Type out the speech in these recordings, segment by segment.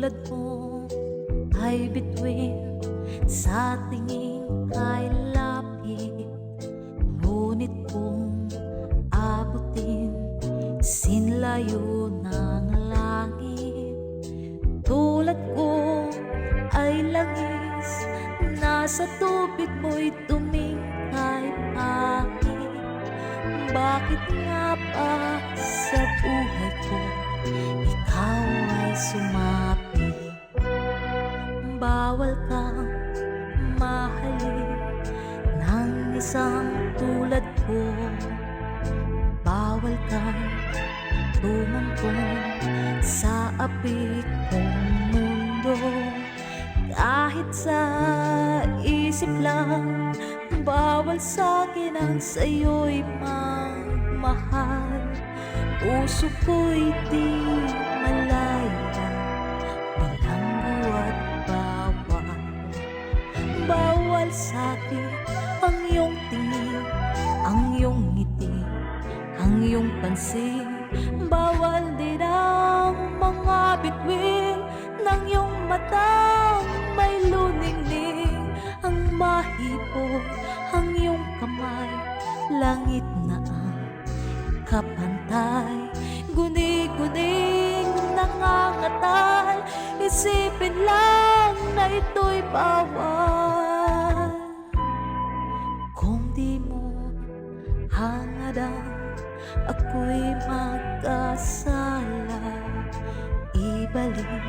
tulad mo ay bituin, sa tingin ay lapit. Ngunit kung abutin, sinlayo ng langit. Tulad ko ay langis, nasa tubig mo'y tumingkay pangit. Bakit nga ba sa buhay ko ikaw ay sumapit? Bawal kang mahalin ng isang tulad ko. Bawal kang tumungtong sa apik kong mundo. Kahit sa isip lang, bawal sa'kin ang sa'yo'y magmahal. Puso ko'y di malaya, bilanggo at bawal. Bawal sa'kin ang iyong tingin, ang iyong ngiti, ang iyong pansin. Bawal din ang mga bituin ng iyong matang may luningning. Ang mahipon, ang iyong kamay, langit na ang kapantay. Guni-guning nangangatal, isipin lang na ito'y bawal. Kung di mo hangadang ako'y magkasala, ibalik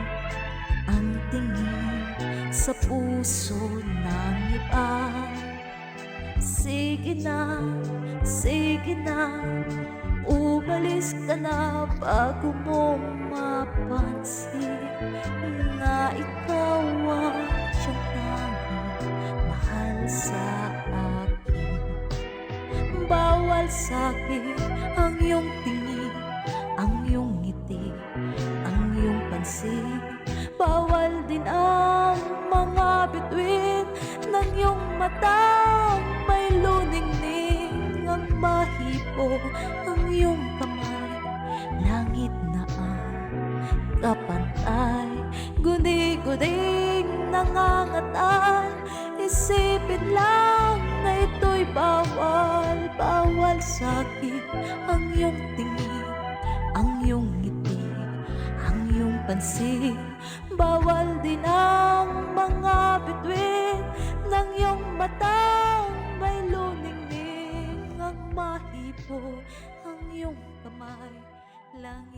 ang tingin sa puso ng iba. Sige na, umalis ka na bago mo mapansin na ikaw ang siyang tanging mahal sa akin. Bawal sa'kin ang iyong tingin, ang iyong ngiti, ang iyong pansin. Bawal din ang mga bituin ng iyong matang may luningning. Ang mahipo, ang iyong kamay, langit na ang kapantay. Guni-guning nangangatal, isipin lang na ito'y bawal. Bawal sa'kin ang iyong tingin, ang iyong ngiti, ang iyong pansin. Bawal din ang mga bituin ng iyong matang may luningning. Ang mahipo, ang iyong kamay, langit